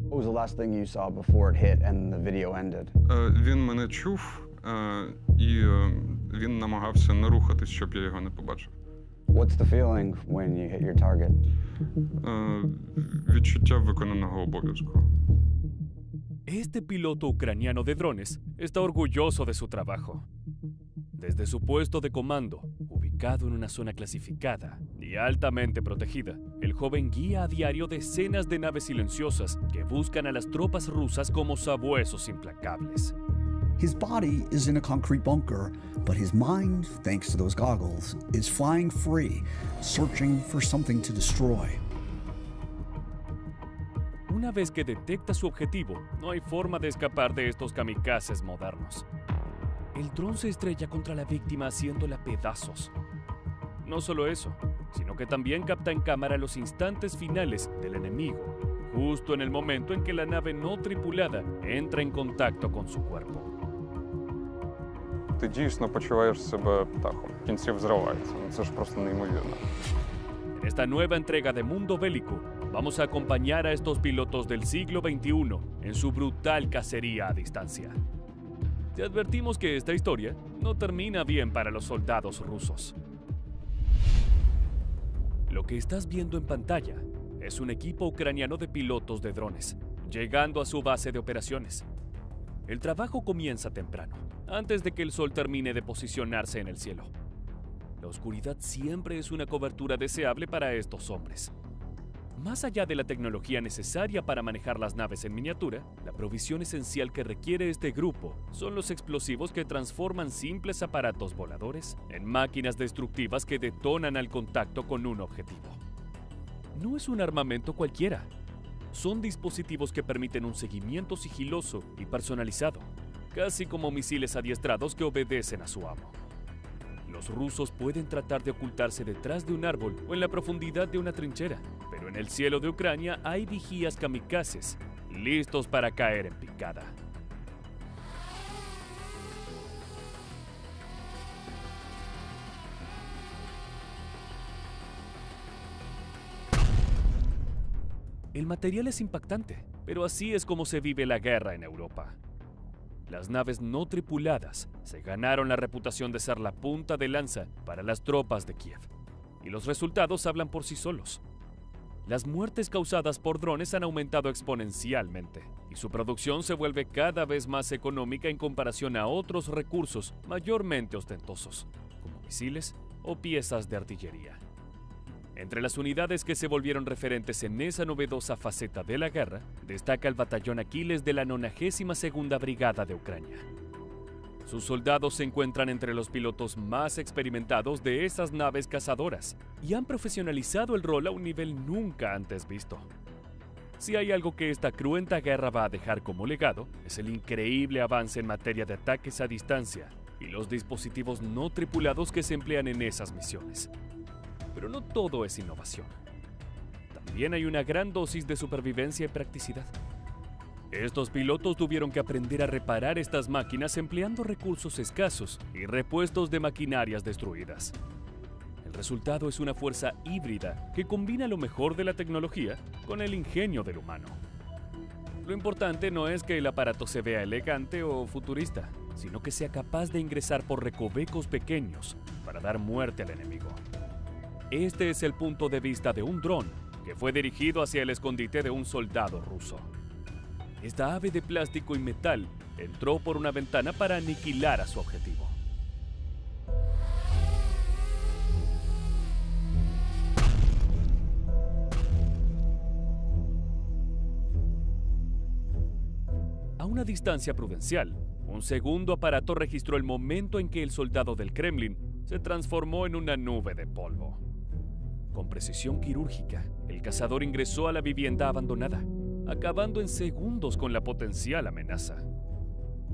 What was the last thing you saw before it hit and the video ended? Він мене чув, і він намагався не рухатись, щоб я його не побачив. What's the feeling when you hit your target? Відчуття виконаного обов'язку. Este piloto ucraniano de drones está orgulloso de su trabajo. Desde su puesto de comando, ubicado en una zona clasificada y altamente protegida, el joven guía a diario decenas de naves silenciosas que buscan a las tropas rusas como sabuesos implacables. His body is in a concrete bunker, but his mind, thanks to those goggles, is flying free, searching for something to destroy. Una vez que detecta su objetivo, no hay forma de escapar de estos kamikazes modernos. El dron se estrella contra la víctima haciéndola pedazos. No solo eso, sino que también capta en cámara los instantes finales del enemigo, justo en el momento en que la nave no tripulada entra en contacto con su cuerpo. Ти дійсно почуваєш себе птахом. В кінці взривається. Це ж просто неймовірно. En esta nueva entrega de Mundo Bélico, vamos a acompañar a estos pilotos del siglo XXI en su brutal cacería a distancia. Te advertimos que esta historia no termina bien para los soldados rusos. Lo que estás viendo en pantalla es un equipo ucraniano de pilotos de drones, llegando a su base de operaciones. El trabajo comienza temprano, antes de que el sol termine de posicionarse en el cielo. La oscuridad siempre es una cobertura deseable para estos hombres. Más allá de la tecnología necesaria para manejar las naves en miniatura, la provisión esencial que requiere este grupo son los explosivos que transforman simples aparatos voladores en máquinas destructivas que detonan al contacto con un objetivo. No es un armamento cualquiera. Son dispositivos que permiten un seguimiento sigiloso y personalizado, casi como misiles adiestrados que obedecen a su amo. Los rusos pueden tratar de ocultarse detrás de un árbol o en la profundidad de una trinchera, pero en el cielo de Ucrania hay vigías kamikazes, listos para caer en picada. El material es impactante, pero así es como se vive la guerra en Europa. Las naves no tripuladas se ganaron la reputación de ser la punta de lanza para las tropas de Kiev, y los resultados hablan por sí solos. Las muertes causadas por drones han aumentado exponencialmente, y su producción se vuelve cada vez más económica en comparación a otros recursos mayormente ostentosos, como misiles o piezas de artillería. Entre las unidades que se volvieron referentes en esa novedosa faceta de la guerra, destaca el batallón Aquiles de la 92ª Brigada de Ucrania. Sus soldados se encuentran entre los pilotos más experimentados de esas naves cazadoras y han profesionalizado el rol a un nivel nunca antes visto. Si hay algo que esta cruenta guerra va a dejar como legado, es el increíble avance en materia de ataques a distancia y los dispositivos no tripulados que se emplean en esas misiones. Pero no todo es innovación. También hay una gran dosis de supervivencia y practicidad. Estos pilotos tuvieron que aprender a reparar estas máquinas empleando recursos escasos y repuestos de maquinarias destruidas. El resultado es una fuerza híbrida que combina lo mejor de la tecnología con el ingenio del humano. Lo importante no es que el aparato se vea elegante o futurista, sino que sea capaz de ingresar por recovecos pequeños para dar muerte al enemigo. Este es el punto de vista de un dron que fue dirigido hacia el escondite de un soldado ruso. Esta ave de plástico y metal entró por una ventana para aniquilar a su objetivo. A una distancia prudencial, un segundo aparato registró el momento en que el soldado del Kremlin se transformó en una nube de polvo. Con precisión quirúrgica, el cazador ingresó a la vivienda abandonada, acabando en segundos con la potencial amenaza.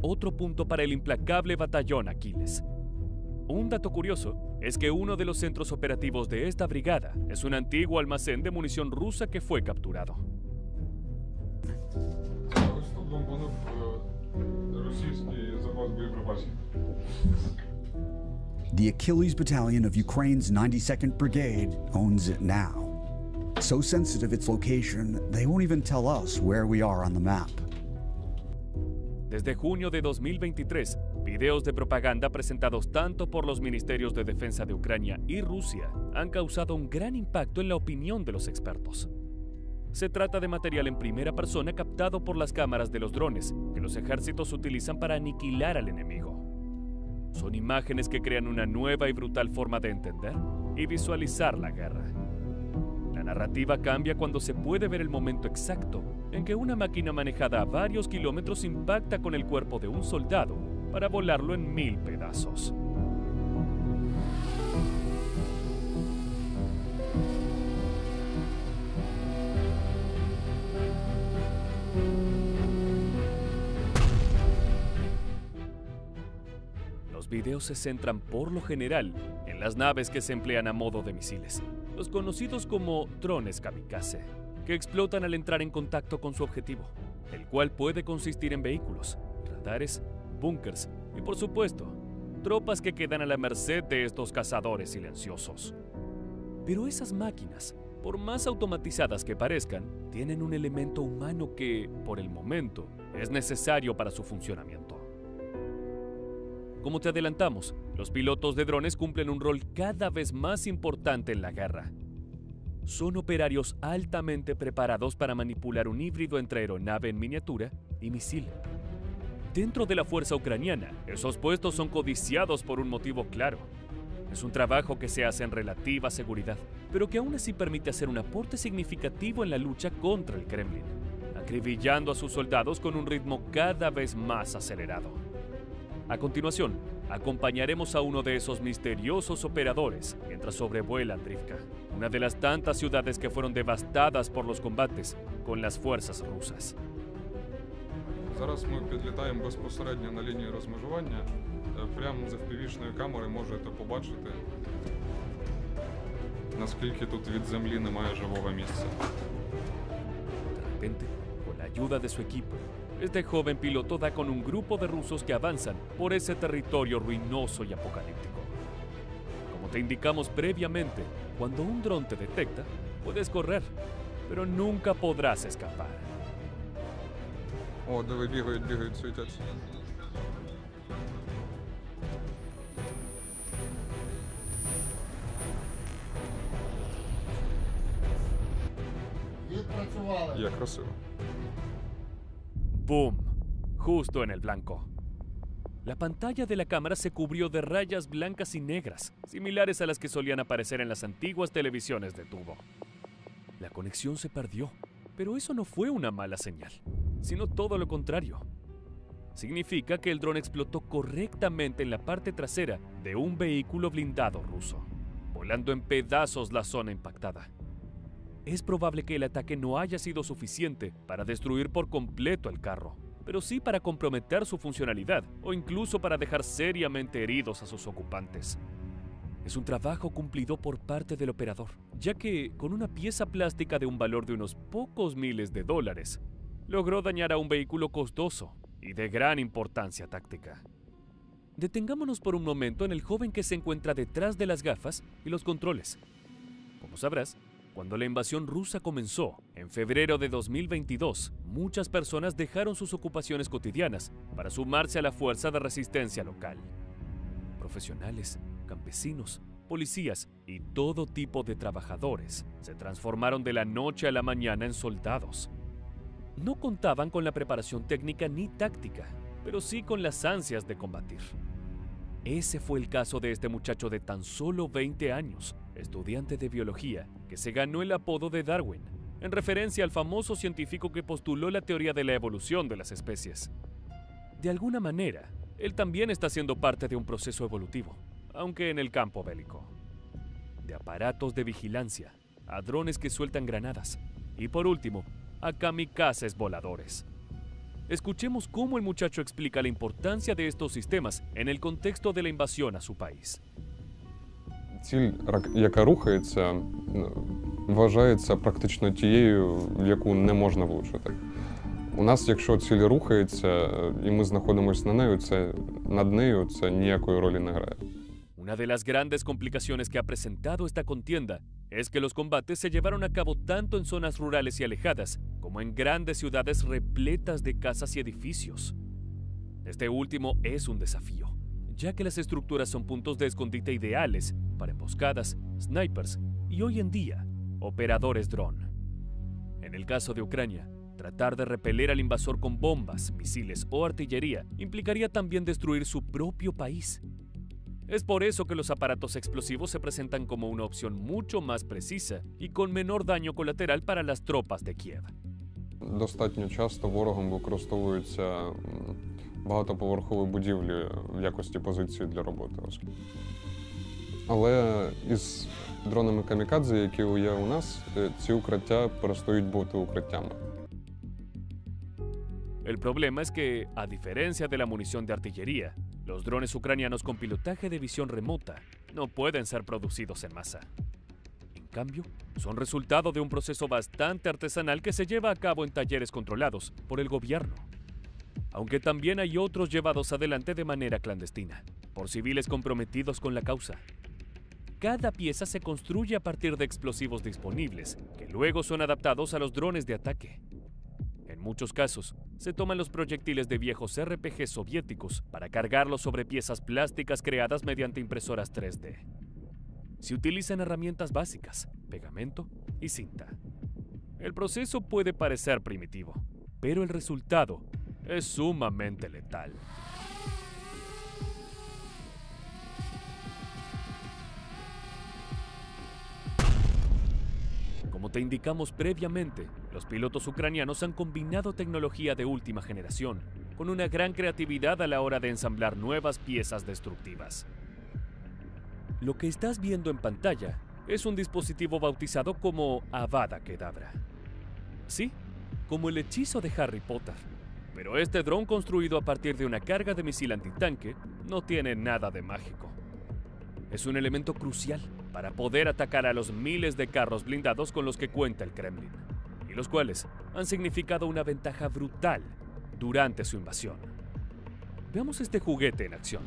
Otro punto para el implacable batallón Aquiles. Un dato curioso es que uno de los centros operativos de esta brigada es un antiguo almacén de munición rusa que fue capturado. The Achilles Battalion of Ukraine's 92nd Brigade owns it now. So sensitive its location, they won't even tell us where we are on the map. Desde junio de 2023, videos de propaganda presentados tanto por los ministerios de defensa de Ucrania y Rusia han causado un gran impacto en la opinión de los expertos. Se trata de material en primera persona captado por las cámaras de los drones que los ejércitos utilizan para aniquilar al enemigo. Son imágenes que crean una nueva y brutal forma de entender y visualizar la guerra. La narrativa cambia cuando se puede ver el momento exacto en que una máquina manejada a varios kilómetros impacta con el cuerpo de un soldado para volarlo en 1000 pedazos. Los videos se centran por lo general en las naves que se emplean a modo de misiles, los conocidos como drones kamikaze, que explotan al entrar en contacto con su objetivo, el cual puede consistir en vehículos, radares, búnkers y, por supuesto, tropas que quedan a la merced de estos cazadores silenciosos. Pero esas máquinas, por más automatizadas que parezcan, tienen un elemento humano que, por el momento, es necesario para su funcionamiento. Como te adelantamos, los pilotos de drones cumplen un rol cada vez más importante en la guerra. Son operarios altamente preparados para manipular un híbrido entre aeronave en miniatura y misil. Dentro de la fuerza ucraniana, esos puestos son codiciados por un motivo claro. Es un trabajo que se hace en relativa seguridad, pero que aún así permite hacer un aporte significativo en la lucha contra el Kremlin, acribillando a sus soldados con un ritmo cada vez más acelerado. A continuación, acompañaremos a uno de esos misteriosos operadores mientras sobrevuela Andrivka, una de las tantas ciudades que fueron devastadas por los combates con las fuerzas rusas. Зараз ми підлітаємо безпосередньо на лінію розмежування. Прямо з FPV-шної камери можете побачити, наскільки тут від землі немає живого місця. De repente, con la ayuda de su equipo, este joven piloto da con un grupo de rusos que avanzan por ese territorio ruinoso y apocalíptico. Como te indicamos previamente, cuando un dron te detecta, puedes correr, pero nunca podrás escapar. О, диви, бігають, світяться. Як красиво. ¡Boom! Justo en el blanco. La pantalla de la cámara se cubrió de rayas blancas y negras, similares a las que solían aparecer en las antiguas televisiones de tubo. La conexión se perdió, pero eso no fue una mala señal, sino todo lo contrario. Significa que el dron explotó correctamente en la parte trasera de un vehículo blindado ruso, volando en pedazos la zona impactada. Es probable que el ataque no haya sido suficiente para destruir por completo el carro, pero sí para comprometer su funcionalidad o incluso para dejar seriamente heridos a sus ocupantes. Es un trabajo cumplido por parte del operador, ya que con una pieza plástica de un valor de unos pocos miles de dólares, logró dañar a un vehículo costoso y de gran importancia táctica. Detengámonos por un momento en el joven que se encuentra detrás de las gafas y los controles. Como sabrás, cuando la invasión rusa comenzó, en febrero de 2022, muchas personas dejaron sus ocupaciones cotidianas para sumarse a la fuerza de resistencia local. Profesionales, campesinos, policías y todo tipo de trabajadores se transformaron de la noche a la mañana en soldados. No contaban con la preparación técnica ni táctica, pero sí con las ansias de combatir. Ese fue el caso de este muchacho de tan solo 20 años, estudiante de biología, que se ganó el apodo de Darwin, en referencia al famoso científico que postuló la teoría de la evolución de las especies. De alguna manera, él también está siendo parte de un proceso evolutivo, aunque en el campo bélico. De aparatos de vigilancia, a drones que sueltan granadas, y por último, a kamikazes voladores. Escuchemos cómo el muchacho explica la importancia de estos sistemas en el contexto de la invasión a su país. Ціль, яка рухається, вважається практично тією, в яку не можна влучити. У нас, якщо ціль рухається, і ми знаходимося над нею, це ніякої ролі не грає. Una de las grandes complicaciones que ha presentado esta contienda es que los combates se llevaron a cabo tanto en zonas rurales y alejadas como en grandes ciudades repletas de casas y edificios. Este último es un desafío, ya que las estructuras son puntos de escondite ideales para emboscadas, snipers y hoy en día, operadores dron. En el caso de Ucrania, tratar de repeler al invasor con bombas, misiles o artillería implicaría también destruir su propio país. Es por eso que los aparatos explosivos se presentan como una opción mucho más precisa y con menor daño colateral para las tropas de Kiev. Достатньо часто ворогом використовуються багатоповерхові будівлі в якості позиції для роботи. Але із дронами камікадзе, які є у нас, ці укриття перестають бути укриттями. El problema es que, a diferencia de la munición de artillería, los drones ucranianos con pilotaje de visión remota no pueden ser producidos en masa. En cambio, son resultado de un proceso bastante artesanal que se lleva a cabo en talleres controlados por el gobierno. Aunque también hay otros llevados adelante de manera clandestina, por civiles comprometidos con la causa. Cada pieza se construye a partir de explosivos disponibles, que luego son adaptados a los drones de ataque. En muchos casos, se toman los proyectiles de viejos RPG soviéticos para cargarlos sobre piezas plásticas creadas mediante impresoras 3D. Se utilizan herramientas básicas, pegamento y cinta. El proceso puede parecer primitivo, pero el resultado es sumamente letal. Como te indicamos previamente, los pilotos ucranianos han combinado tecnología de última generación con una gran creatividad a la hora de ensamblar nuevas piezas destructivas. Lo que estás viendo en pantalla es un dispositivo bautizado como Avada Kedavra. Sí, como el hechizo de Harry Potter. Pero este dron construido a partir de una carga de misil antitanque no tiene nada de mágico. Es un elemento crucial para poder atacar a los miles de carros blindados con los que cuenta el Kremlin, y los cuales han significado una ventaja brutal durante su invasión. Veamos este juguete en acción.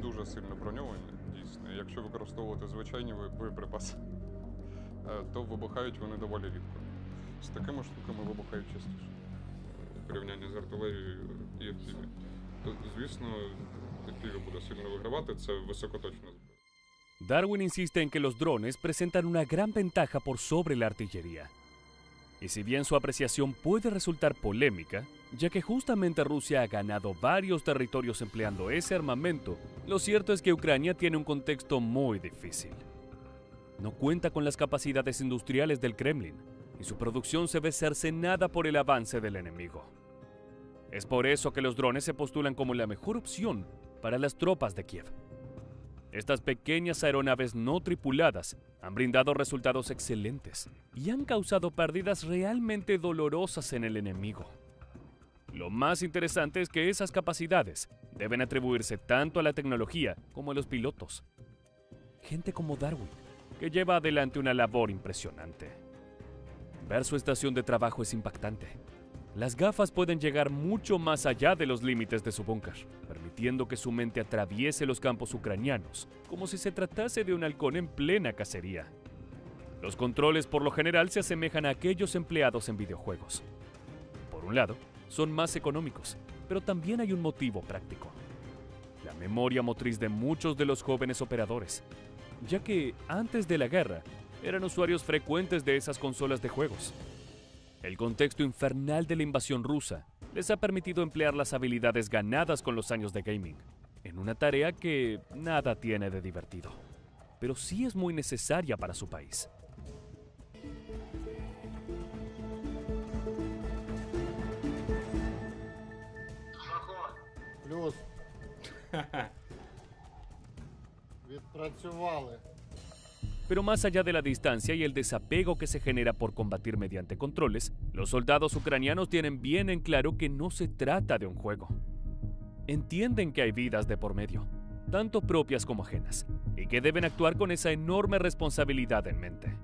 Дуже сильно броньовані, дійсно. Якщо використовувати звичайні боєприпаси, то вибухають вони доволі рідко. З такими штуками вибухають частіше. У порівнянні з артилерією і FPV. То, звісно, FPV буде сильно вигравати, це високоточна зброя. Darwin insiste en que los drones presentan una gran ventaja por sobre la artillería. Y si bien su apreciación puede resultar polémica, ya que justamente Rusia ha ganado varios territorios empleando ese armamento, lo cierto es que Ucrania tiene un contexto muy difícil. No cuenta con las capacidades industriales del Kremlin, y su producción se ve cercenada por el avance del enemigo. Es por eso que los drones se postulan como la mejor opción para las tropas de Kiev. Estas pequeñas aeronaves no tripuladas han brindado resultados excelentes y han causado pérdidas realmente dolorosas en el enemigo. Lo más interesante es que esas capacidades deben atribuirse tanto a la tecnología como a los pilotos. Gente como Darwin, que lleva adelante una labor impresionante. Ver su estación de trabajo es impactante. Las gafas pueden llegar mucho más allá de los límites de su búnker, permitiendo que su mente atraviese los campos ucranianos, como si se tratase de un halcón en plena cacería. Los controles por lo general se asemejan a aquellos empleados en videojuegos. Por un lado, son más económicos, pero también hay un motivo práctico. La memoria motriz de muchos de los jóvenes operadores, ya que antes de la guerra eran usuarios frecuentes de esas consolas de juegos. El contexto infernal de la invasión rusa les ha permitido emplear las habilidades ganadas con los años de gaming, en una tarea que nada tiene de divertido, pero sí es muy necesaria para su país. Плюс. Відпрацювали. Pero más allá de la distancia y el desapego que se genera por combatir mediante controles, los soldados ucranianos tienen bien en claro que no se trata de un juego. Entienden que hay vidas de por medio, tanto propias como ajenas, y que deben actuar con esa enorme responsabilidad en mente.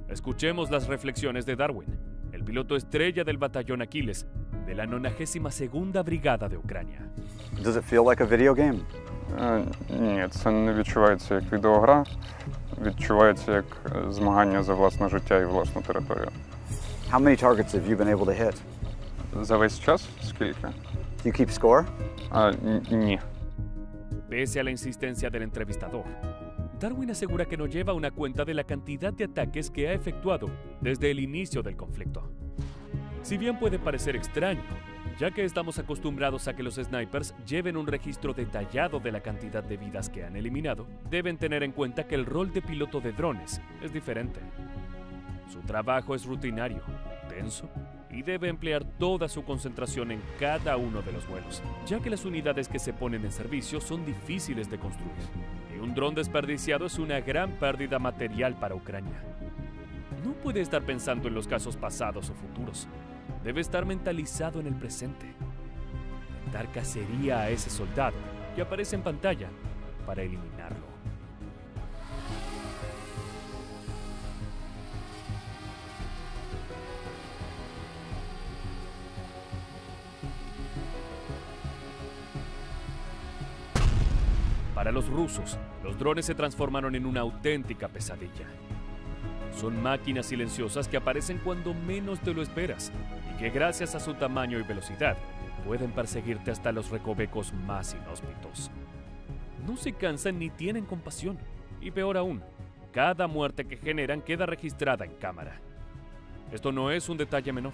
Escuchemos las reflexiones de Darwin, el piloto estrella del batallón Aquiles, de la 92ª Brigada de Ucrania. Does it feel like a video game? Ні, це не відчувається як відеогра, відчувається як змагання за власне життя і власну територію. How many targets have you been able to hit? За весь час скільки? Do you keep score? Ні. Pese a la insistencia del entrevistador, Darwin asegura que no lleva una cuenta de la cantidad de ataques que ha efectuado desde el inicio del conflicto. Si bien puede parecer extraño, ya que estamos acostumbrados a que los snipers lleven un registro detallado de la cantidad de vidas que han eliminado, deben tener en cuenta que el rol de piloto de drones es diferente. Su trabajo es rutinario, tenso, y debe emplear toda su concentración en cada uno de los vuelos, ya que las unidades que se ponen en servicio son difíciles de construir. Y un dron desperdiciado es una gran pérdida material para Ucrania. No puede estar pensando en los casos pasados o futuros. Debe estar mentalizado en el presente. Dar cacería a ese soldado que aparece en pantalla para eliminarlo. Para los rusos, los drones se transformaron en una auténtica pesadilla. Son máquinas silenciosas que aparecen cuando menos te lo esperas y que gracias a su tamaño y velocidad pueden perseguirte hasta los recovecos más inhóspitos. No se cansan ni tienen compasión y peor aún, cada muerte que generan queda registrada en cámara. Esto no es un detalle menor.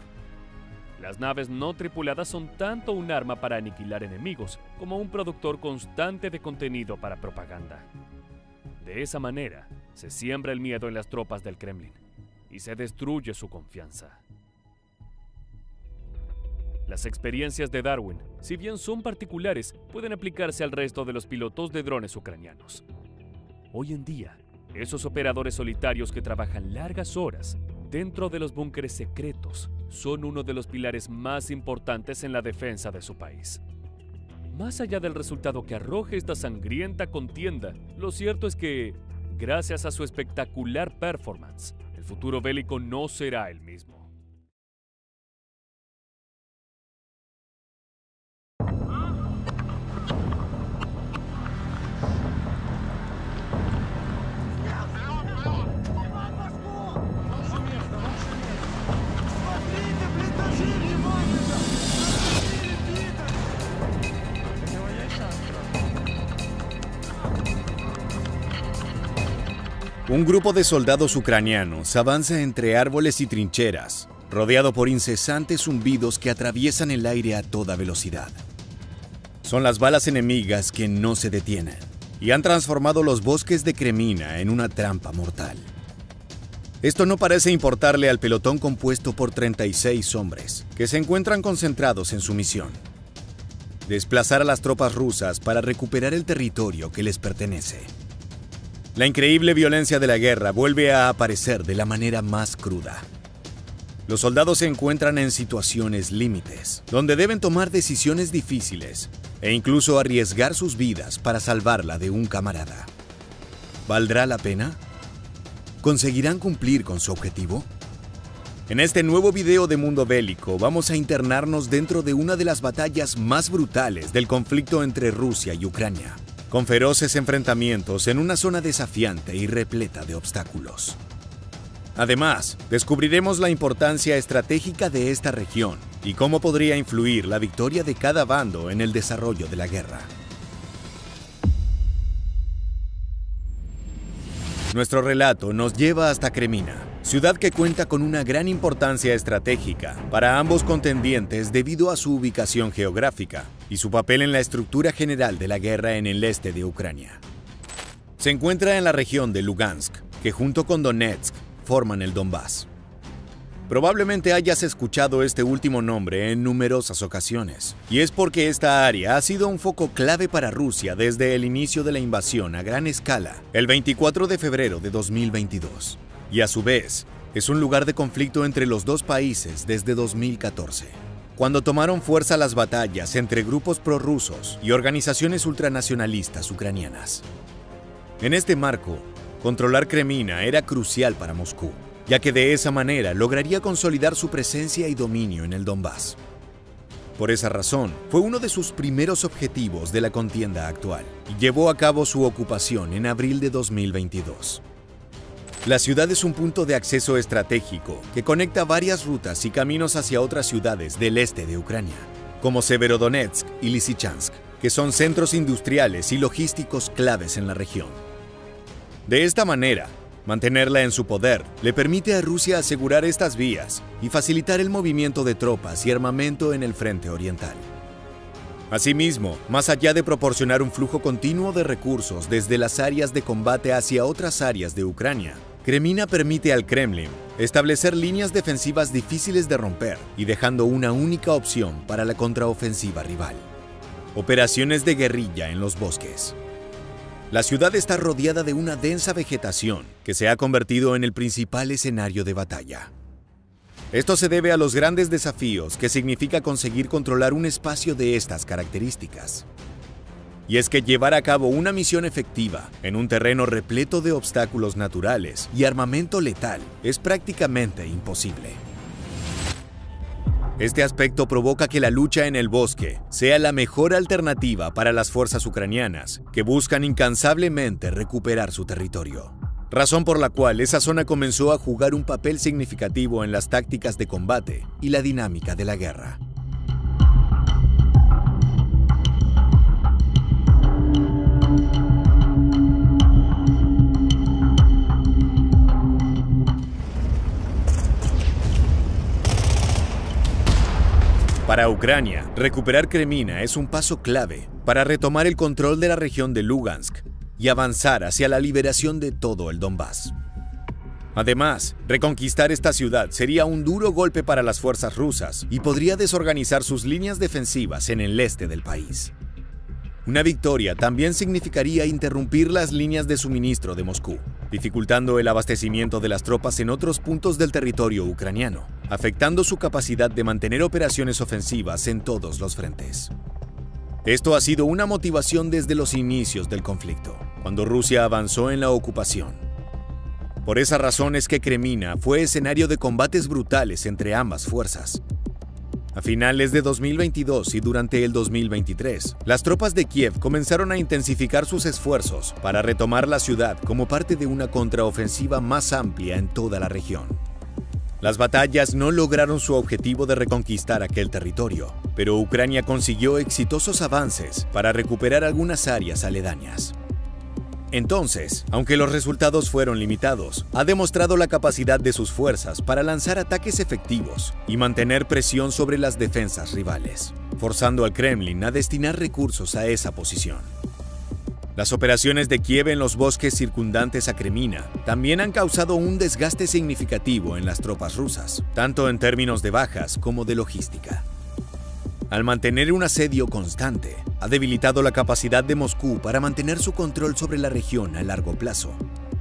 Las naves no tripuladas son tanto un arma para aniquilar enemigos como un productor constante de contenido para propaganda. De esa manera, se siembra el miedo en las tropas del Kremlin y se destruye su confianza. Las experiencias de Darwin, si bien son particulares, pueden aplicarse al resto de los pilotos de drones ucranianos. Hoy en día, esos operadores solitarios que trabajan largas horas dentro de los búnkeres secretos son uno de los pilares más importantes en la defensa de su país. Más allá del resultado que arroje esta sangrienta contienda, lo cierto es que, gracias a su espectacular performance, el futuro bélico no será el mismo. Un grupo de soldados ucranianos avanza entre árboles y trincheras, rodeado por incesantes zumbidos que atraviesan el aire a toda velocidad. Son las balas enemigas que no se detienen y han transformado los bosques de Kremina en una trampa mortal. Esto no parece importarle al pelotón compuesto por 36 hombres, que se encuentran concentrados en su misión: desplazar a las tropas rusas para recuperar el territorio que les pertenece. La increíble violencia de la guerra vuelve a aparecer de la manera más cruda. Los soldados se encuentran en situaciones límites, donde deben tomar decisiones difíciles e incluso arriesgar sus vidas para salvarla de un camarada. ¿Valdrá la pena? ¿Conseguirán cumplir con su objetivo? En este nuevo video de Mundo Bélico vamos a internarnos dentro de una de las batallas más brutales del conflicto entre Rusia y Ucrania, con feroces enfrentamientos en una zona desafiante y repleta de obstáculos. Además, descubriremos la importancia estratégica de esta región y cómo podría influir la victoria de cada bando en el desarrollo de la guerra. Nuestro relato nos lleva hasta Kremina, ciudad que cuenta con una gran importancia estratégica para ambos contendientes debido a su ubicación geográfica y su papel en la estructura general de la guerra en el este de Ucrania. Se encuentra en la región de Lugansk, que junto con Donetsk forman el Donbass. Probablemente hayas escuchado este último nombre en numerosas ocasiones, y es porque esta área ha sido un foco clave para Rusia desde el inicio de la invasión a gran escala, el 24 de febrero de 2022, y a su vez es un lugar de conflicto entre los dos países desde 2014, cuando tomaron fuerza las batallas entre grupos prorrusos y organizaciones ultranacionalistas ucranianas. En este marco, controlar Kremina era crucial para Moscú, ya que de esa manera lograría consolidar su presencia y dominio en el Donbass. Por esa razón, fue uno de sus primeros objetivos de la contienda actual y llevó a cabo su ocupación en abril de 2022. La ciudad es un punto de acceso estratégico que conecta varias rutas y caminos hacia otras ciudades del este de Ucrania, como Severodonetsk y Lysychansk, que son centros industriales y logísticos claves en la región. De esta manera, mantenerla en su poder le permite a Rusia asegurar estas vías y facilitar el movimiento de tropas y armamento en el frente oriental. Asimismo, más allá de proporcionar un flujo continuo de recursos desde las áreas de combate hacia otras áreas de Ucrania, Kremina permite al Kremlin establecer líneas defensivas difíciles de romper y dejando una única opción para la contraofensiva rival: operaciones de guerrilla en los bosques. La ciudad está rodeada de una densa vegetación que se ha convertido en el principal escenario de batalla. Esto se debe a los grandes desafíos que significa conseguir controlar un espacio de estas características. Y es que llevar a cabo una misión efectiva en un terreno repleto de obstáculos naturales y armamento letal es prácticamente imposible. Este aspecto provoca que la lucha en el bosque sea la mejor alternativa para las fuerzas ucranianas que buscan incansablemente recuperar su territorio. Razón por la cual esa zona comenzó a jugar un papel significativo en las tácticas de combate y la dinámica de la guerra. Para Ucrania, recuperar Kremina es un paso clave para retomar el control de la región de Lugansk y avanzar hacia la liberación de todo el Donbass. Además, reconquistar esta ciudad sería un duro golpe para las fuerzas rusas y podría desorganizar sus líneas defensivas en el este del país. Una victoria también significaría interrumpir las líneas de suministro de Moscú, dificultando el abastecimiento de las tropas en otros puntos del territorio ucraniano, afectando su capacidad de mantener operaciones ofensivas en todos los frentes. Esto ha sido una motivación desde los inicios del conflicto, cuando Rusia avanzó en la ocupación. Por esa razón es que Kremina fue escenario de combates brutales entre ambas fuerzas. A finales de 2022 y durante el 2023, las tropas de Kiev comenzaron a intensificar sus esfuerzos para retomar la ciudad como parte de una contraofensiva más amplia en toda la región. Las batallas no lograron su objetivo de reconquistar aquel territorio, pero Ucrania consiguió exitosos avances para recuperar algunas áreas aledañas. Entonces, aunque los resultados fueron limitados, ha demostrado la capacidad de sus fuerzas para lanzar ataques efectivos y mantener presión sobre las defensas rivales, forzando al Kremlin a destinar recursos a esa posición. Las operaciones de Kiev en los bosques circundantes a Kremina también han causado un desgaste significativo en las tropas rusas, tanto en términos de bajas como de logística. Al mantener un asedio constante, ha debilitado la capacidad de Moscú para mantener su control sobre la región a largo plazo.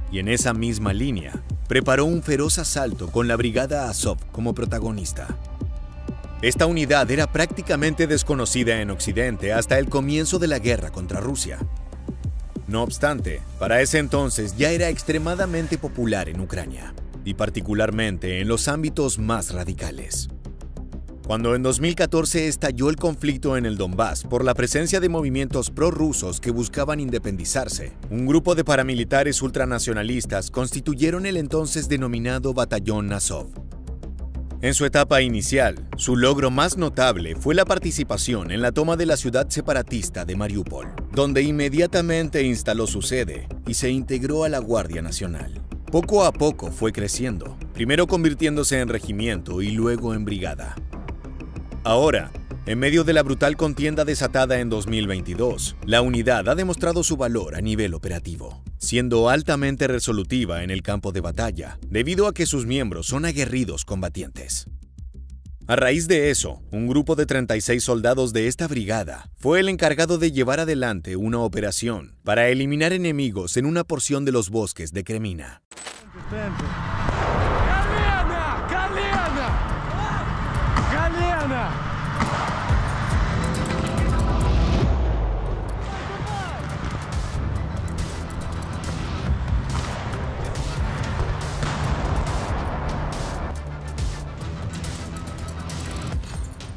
Y en esa misma línea, preparó un feroz asalto con la Brigada Azov como protagonista. Esta unidad era prácticamente desconocida en Occidente hasta el comienzo de la guerra contra Rusia. No obstante, para ese entonces ya era extremadamente popular en Ucrania, y particularmente en los ámbitos más radicales. Cuando en 2014 estalló el conflicto en el Donbass por la presencia de movimientos prorrusos que buscaban independizarse, un grupo de paramilitares ultranacionalistas constituyeron el entonces denominado Batallón Azov. En su etapa inicial, su logro más notable fue la participación en la toma de la ciudad separatista de Mariupol, donde inmediatamente instaló su sede y se integró a la Guardia Nacional. Poco a poco fue creciendo, primero convirtiéndose en regimiento y luego en brigada. Ahora, en medio de la brutal contienda desatada en 2022, la unidad ha demostrado su valor a nivel operativo, siendo altamente resolutiva en el campo de batalla, debido a que sus miembros son aguerridos combatientes. A raíz de eso, un grupo de 36 soldados de esta brigada fue el encargado de llevar adelante una operación para eliminar enemigos en una porción de los bosques de Kremina.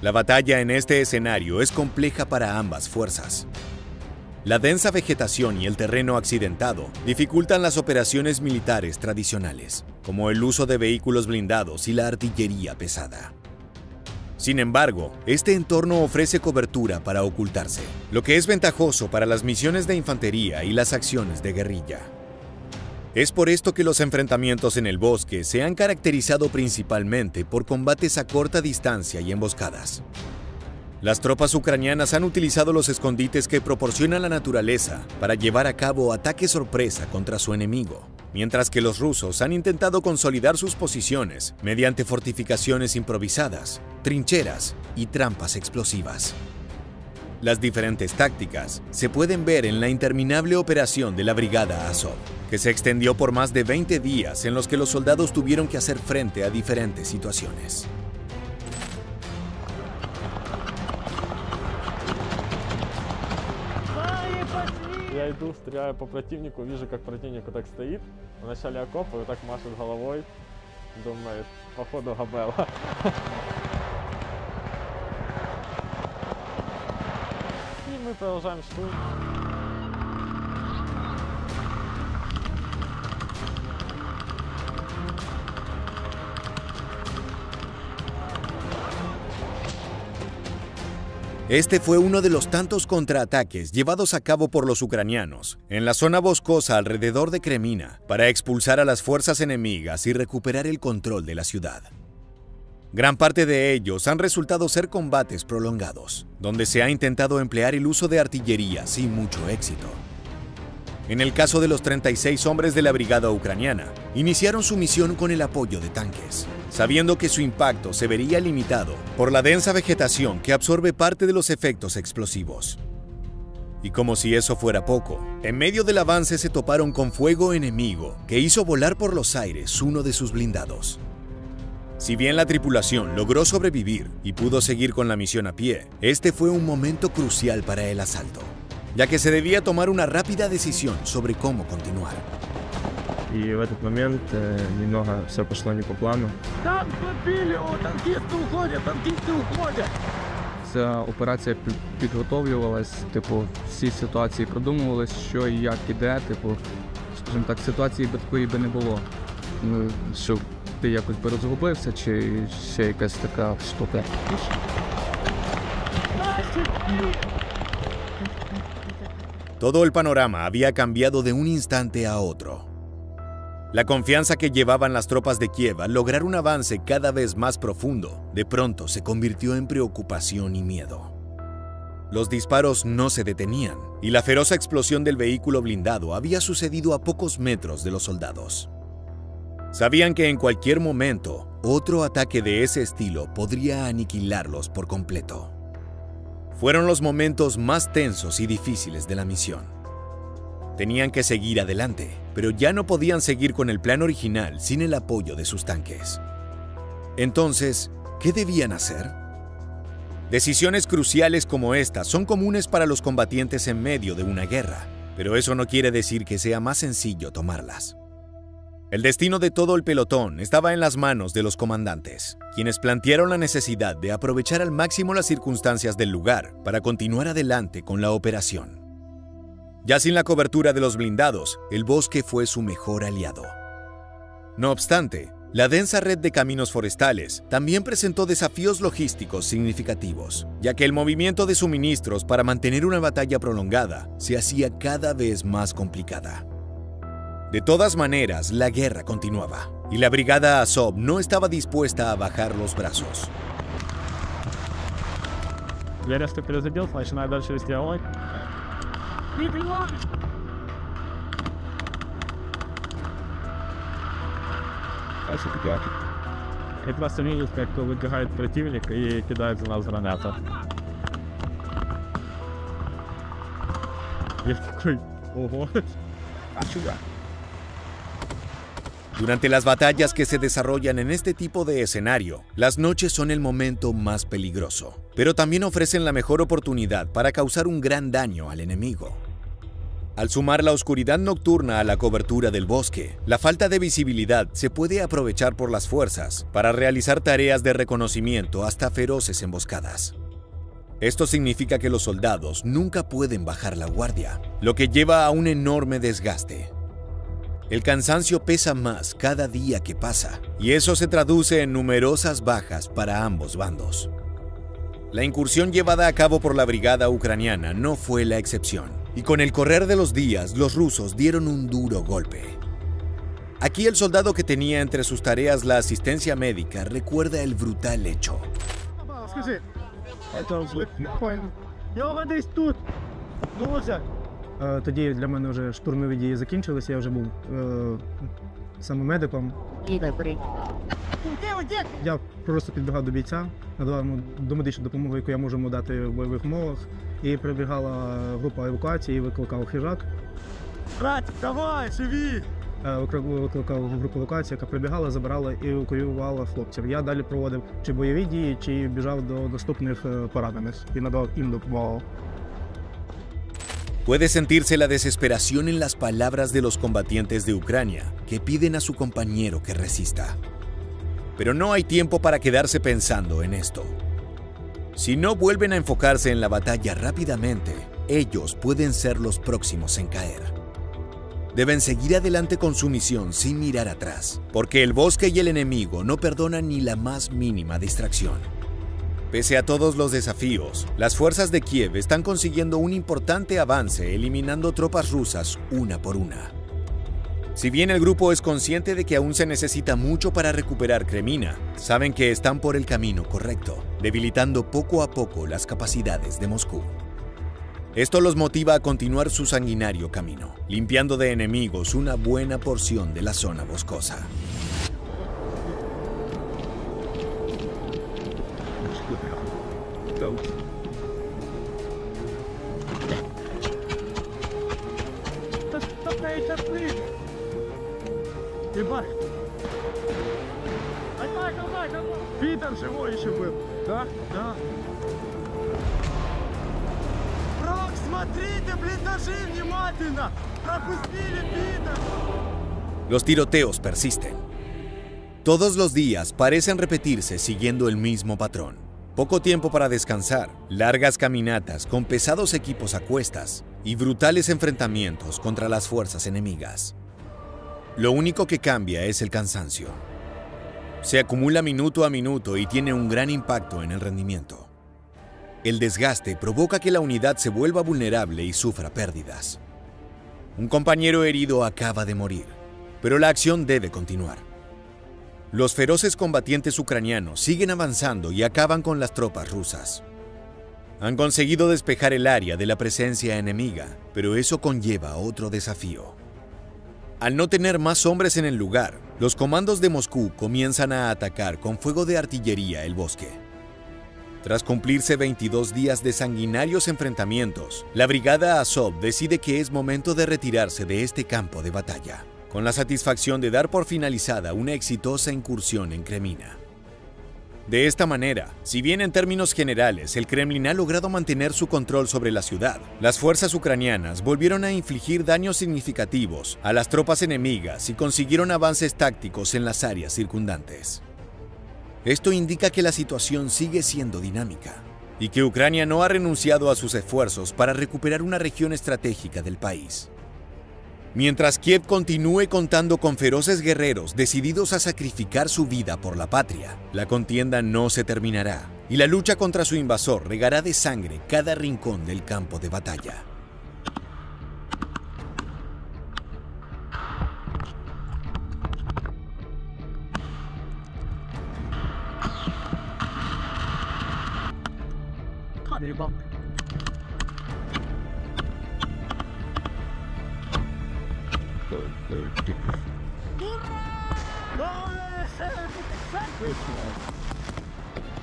La batalla en este escenario es compleja para ambas fuerzas. La densa vegetación y el terreno accidentado dificultan las operaciones militares tradicionales, como el uso de vehículos blindados y la artillería pesada. Sin embargo, este entorno ofrece cobertura para ocultarse, lo que es ventajoso para las misiones de infantería y las acciones de guerrilla. Es por esto que los enfrentamientos en el bosque se han caracterizado principalmente por combates a corta distancia y emboscadas. Las tropas ucranianas han utilizado los escondites que proporciona la naturaleza para llevar a cabo ataques sorpresa contra su enemigo, mientras que los rusos han intentado consolidar sus posiciones mediante fortificaciones improvisadas, trincheras y trampas explosivas. Las diferentes tácticas se pueden ver en la interminable operación de la Brigada Azov, que se extendió por más de 20 días en los que los soldados tuvieron que hacer frente a diferentes situaciones. Я иду, стреляю по противнику, вижу, как противник вот так стоит, в начале окопа, вот так машет головой, думает, походу Габела. И мы продолжаем штурм. Este fue uno de los tantos contraataques llevados a cabo por los ucranianos en la zona boscosa alrededor de Kremina para expulsar a las fuerzas enemigas y recuperar el control de la ciudad. Gran parte de ellos han resultado ser combates prolongados, donde se ha intentado emplear el uso de artillería sin mucho éxito. En el caso de los 36 hombres de la brigada ucraniana, iniciaron su misión con el apoyo de tanques, sabiendo que su impacto se vería limitado por la densa vegetación que absorbe parte de los efectos explosivos. Y como si eso fuera poco, en medio del avance se toparon con fuego enemigo que hizo volar por los aires uno de sus blindados. Si bien la tripulación logró sobrevivir y pudo seguir con la misión a pie, este fue un momento crucial para el asalto, ya que se debía tomar una rápida decisión sobre cómo continuar. И в этот момент немного все пошло не по плану. Танк подбили, о, танкисти уходять! Ця операція підготовлювалась, всі ситуації продумувались, що і як іде, скажімо так, ситуації такої би не було. Що ти якось би розгубився, чи ще якась така штука. Todo el panorama había cambiado de un instante a otro. La confianza que llevaban las tropas de Kiev al lograr un avance cada vez más profundo, de pronto se convirtió en preocupación y miedo. Los disparos no se detenían, y la feroz explosión del vehículo blindado había sucedido a pocos metros de los soldados. Sabían que en cualquier momento, otro ataque de ese estilo podría aniquilarlos por completo. Fueron los momentos más tensos y difíciles de la misión. Tenían que seguir adelante, pero ya no podían seguir con el plan original sin el apoyo de sus tanques. Entonces, ¿qué debían hacer? Decisiones cruciales como esta son comunes para los combatientes en medio de una guerra, pero eso no quiere decir que sea más sencillo tomarlas. El destino de todo el pelotón estaba en las manos de los comandantes, quienes plantearon la necesidad de aprovechar al máximo las circunstancias del lugar para continuar adelante con la operación. Ya sin la cobertura de los blindados, el bosque fue su mejor aliado. No obstante, la densa red de caminos forestales también presentó desafíos logísticos significativos, ya que el movimiento de suministros para mantener una batalla prolongada se hacía cada vez más complicada. De todas maneras, la guerra continuaba, y la brigada Azov no estaba dispuesta a bajar los brazos. Я резко перезарядился, начинаю дальше вести огонь. И просто видишь, как выбегает противник и кидает в нас гранату. Я такой, ого. Durante las batallas que se desarrollan en este tipo de escenario, las noches son el momento más peligroso, pero también ofrecen la mejor oportunidad para causar un gran daño al enemigo. Al sumar la oscuridad nocturna a la cobertura del bosque, la falta de visibilidad se puede aprovechar por las fuerzas para realizar tareas de reconocimiento hasta feroces emboscadas. Esto significa que los soldados nunca pueden bajar la guardia, lo que lleva a un enorme desgaste. El cansancio pesa más cada día que pasa, y eso se traduce en numerosas bajas para ambos bandos. La incursión llevada a cabo por la brigada ucraniana no fue la excepción, y con el correr de los días, los rusos dieron un duro golpe. Aquí el soldado que tenía entre sus tareas la asistencia médica recuerda el brutal hecho. Тоді для мене вже штурмові дії закінчилися, я вже був саме медиком. Я просто підбігав до бійця, надавав йому домедичну допомогу, яку я можу йому дати в бойових умовах. І прибігала група евакуації, і викликав хижак. Братик, давай, живі! Викликав групу евакуації, яка прибігала, забирала і евакуювала хлопців. Я далі проводив чи бойові дії, чи біжав до наступних поранених і надавав їм допомогу. Puede sentirse la desesperación en las palabras de los combatientes de Ucrania que piden a su compañero que resista. Pero no hay tiempo para quedarse pensando en esto. Si no vuelven a enfocarse en la batalla rápidamente, ellos pueden ser los próximos en caer. Deben seguir adelante con su misión sin mirar atrás, porque el bosque y el enemigo no perdonan ni la más mínima distracción. Pese a todos los desafíos, las fuerzas de Kiev están consiguiendo un importante avance eliminando tropas rusas una por una. Si bien el grupo es consciente de que aún se necesita mucho para recuperar Kremina, saben que están por el camino correcto, debilitando poco a poco las capacidades de Moscú. Esto los motiva a continuar su sanguinario camino, limpiando de enemigos una buena porción de la zona boscosa. Питер живой еще был. Да? Да. Рок, смотрите, блиндажи внимательно! Пропустили Питер! Los tiroteos persisten. Todos los días parecen repetirse siguiendo el mismo patrón. Poco tiempo para descansar, largas caminatas con pesados equipos a cuestas y brutales enfrentamientos contra las fuerzas enemigas. Lo único que cambia es el cansancio. Se acumula minuto a minuto y tiene un gran impacto en el rendimiento. El desgaste provoca que la unidad se vuelva vulnerable y sufra pérdidas. Un compañero herido acaba de morir, pero la acción debe continuar. Los feroces combatientes ucranianos siguen avanzando y acaban con las tropas rusas. Han conseguido despejar el área de la presencia enemiga, pero eso conlleva otro desafío. Al no tener más hombres en el lugar, los comandos de Moscú comienzan a atacar con fuego de artillería el bosque. Tras cumplirse 22 días de sanguinarios enfrentamientos, la brigada Azov decide que es momento de retirarse de este campo de batalla, con la satisfacción de dar por finalizada una exitosa incursión en Kremina. De esta manera, si bien en términos generales el Kremlin ha logrado mantener su control sobre la ciudad, las fuerzas ucranianas volvieron a infligir daños significativos a las tropas enemigas y consiguieron avances tácticos en las áreas circundantes. Esto indica que la situación sigue siendo dinámica y que Ucrania no ha renunciado a sus esfuerzos para recuperar una región estratégica del país. Mientras Kiev continúe contando con feroces guerreros decididos a sacrificar su vida por la patria, la contienda no se terminará y la lucha contra su invasor regará de sangre cada rincón del campo de batalla.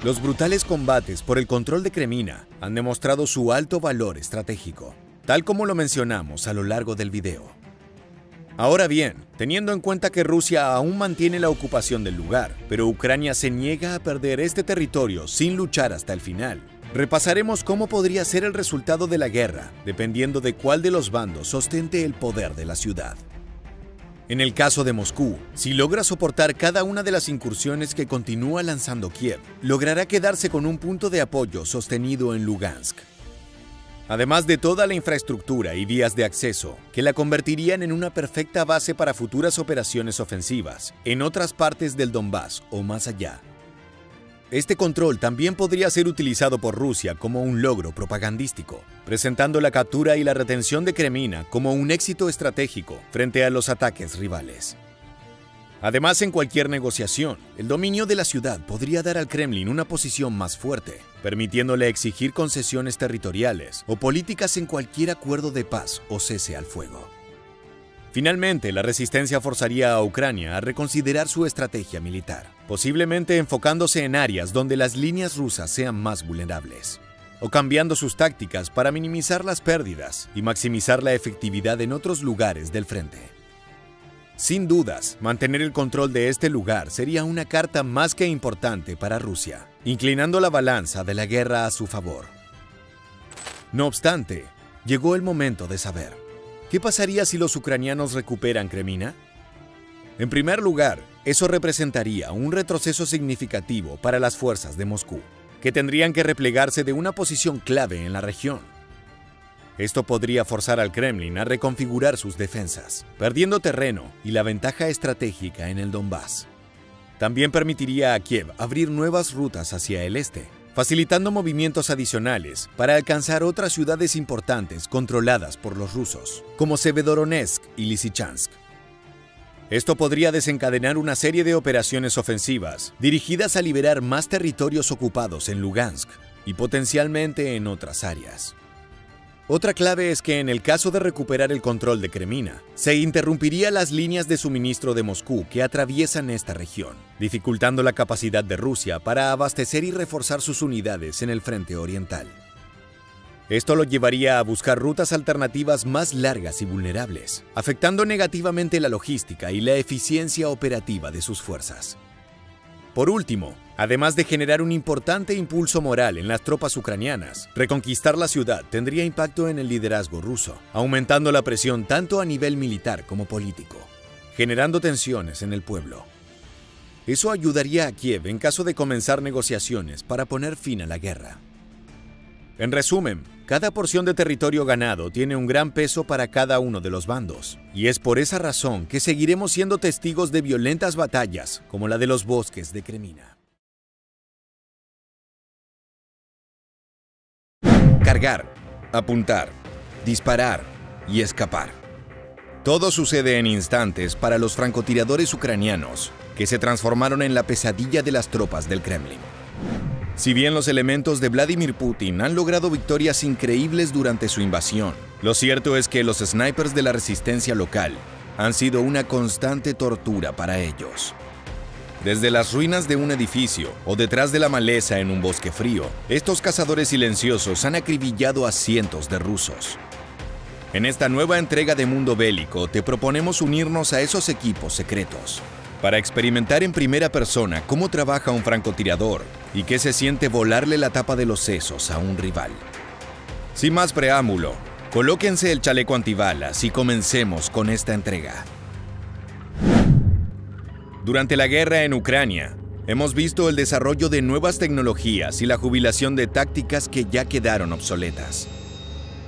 Los brutales combates por el control de Kremina han demostrado su alto valor estratégico, tal como lo mencionamos a lo largo del video. Ahora bien, teniendo en cuenta que Rusia aún mantiene la ocupación del lugar, pero Ucrania se niega a perder este territorio sin luchar hasta el final, Repasaremos cómo podría ser el resultado de la guerra, dependiendo de cuál de los bandos ostente el poder de la ciudad. En el caso de Moscú, si logra soportar cada una de las incursiones que continúa lanzando Kiev, logrará quedarse con un punto de apoyo sostenido en Lugansk. Además de toda la infraestructura y vías de acceso, que la convertirían en una perfecta base para futuras operaciones ofensivas en otras partes del Donbass o más allá. Este control también podría ser utilizado por Rusia como un logro propagandístico, presentando la captura y la retención de Kremina como un éxito estratégico frente a los ataques rivales. Además, en cualquier negociación, el dominio de la ciudad podría dar al Kremlin una posición más fuerte, permitiéndole exigir concesiones territoriales o políticas en cualquier acuerdo de paz o cese al fuego. Finalmente, la resistencia forzaría a Ucrania a reconsiderar su estrategia militar, posiblemente enfocándose en áreas donde las líneas rusas sean más vulnerables, o cambiando sus tácticas para minimizar las pérdidas y maximizar la efectividad en otros lugares del frente. Sin dudas, mantener el control de este lugar sería una carta más que importante para Rusia, inclinando la balanza de la guerra a su favor. No obstante, llegó el momento de saber, ¿qué pasaría si los ucranianos recuperan Kremina? En primer lugar, eso representaría un retroceso significativo para las fuerzas de Moscú, que tendrían que replegarse de una posición clave en la región. Esto podría forzar al Kremlin a reconfigurar sus defensas, perdiendo terreno y la ventaja estratégica en el Donbass. También permitiría a Kiev abrir nuevas rutas hacia el este, facilitando movimientos adicionales para alcanzar otras ciudades importantes controladas por los rusos, como Severodonetsk y Lysychansk. Esto podría desencadenar una serie de operaciones ofensivas dirigidas a liberar más territorios ocupados en Lugansk y potencialmente en otras áreas. Otra clave es que en el caso de recuperar el control de Kremina, se interrumpiría las líneas de suministro de Moscú que atraviesan esta región, dificultando la capacidad de Rusia para abastecer y reforzar sus unidades en el frente oriental. Esto lo llevaría a buscar rutas alternativas más largas y vulnerables, afectando negativamente la logística y la eficiencia operativa de sus fuerzas. Por último, además de generar un importante impulso moral en las tropas ucranianas, reconquistar la ciudad tendría impacto en el liderazgo ruso, aumentando la presión tanto a nivel militar como político, generando tensiones en el pueblo. Eso ayudaría a Kiev en caso de comenzar negociaciones para poner fin a la guerra. En resumen, cada porción de territorio ganado tiene un gran peso para cada uno de los bandos, y es por esa razón que seguiremos siendo testigos de violentas batallas como la de los bosques de Kremina. Cargar, apuntar, disparar y escapar. Todo sucede en instantes para los francotiradores ucranianos, que se transformaron en la pesadilla de las tropas del Kremlin. Si bien los elementos de Vladimir Putin han logrado victorias increíbles durante su invasión, lo cierto es que los snipers de la resistencia local han sido una constante tortura para ellos. Desde las ruinas de un edificio o detrás de la maleza en un bosque frío, estos cazadores silenciosos han acribillado a cientos de rusos. En esta nueva entrega de Mundo Bélico te proponemos unirnos a esos equipos secretos, para experimentar en primera persona cómo trabaja un francotirador y qué se siente volarle la tapa de los sesos a un rival. Sin más preámbulo, colóquense el chaleco antibalas y comencemos con esta entrega. Durante la guerra en Ucrania, hemos visto el desarrollo de nuevas tecnologías y la jubilación de tácticas que ya quedaron obsoletas.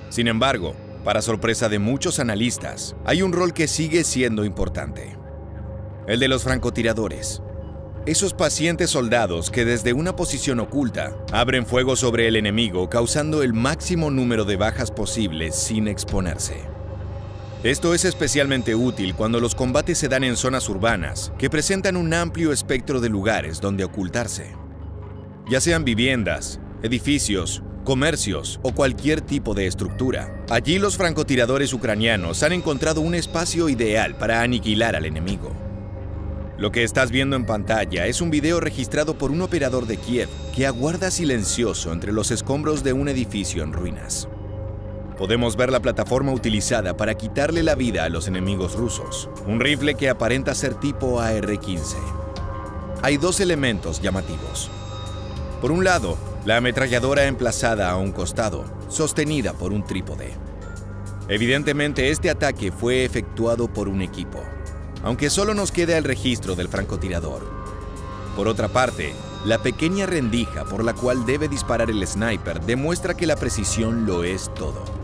Sin embargo, para sorpresa de muchos analistas, hay un rol que sigue siendo importante: el de los francotiradores. Esos pacientes soldados que desde una posición oculta abren fuego sobre el enemigo, causando el máximo número de bajas posibles sin exponerse. Esto es especialmente útil cuando los combates se dan en zonas urbanas que presentan un amplio espectro de lugares donde ocultarse. Ya sean viviendas, edificios, comercios o cualquier tipo de estructura. Allí los francotiradores ucranianos han encontrado un espacio ideal para aniquilar al enemigo. Lo que estás viendo en pantalla es un video registrado por un operador de Kiev que aguarda silencioso entre los escombros de un edificio en ruinas. Podemos ver la plataforma utilizada para quitarle la vida a los enemigos rusos, un rifle que aparenta ser tipo AR-15. Hay dos elementos llamativos. Por un lado, la ametralladora emplazada a un costado, sostenida por un trípode. Evidentemente, este ataque fue efectuado por un equipo, aunque solo nos queda el registro del francotirador. Por otra parte, la pequeña rendija por la cual debe disparar el sniper demuestra que la precisión lo es todo.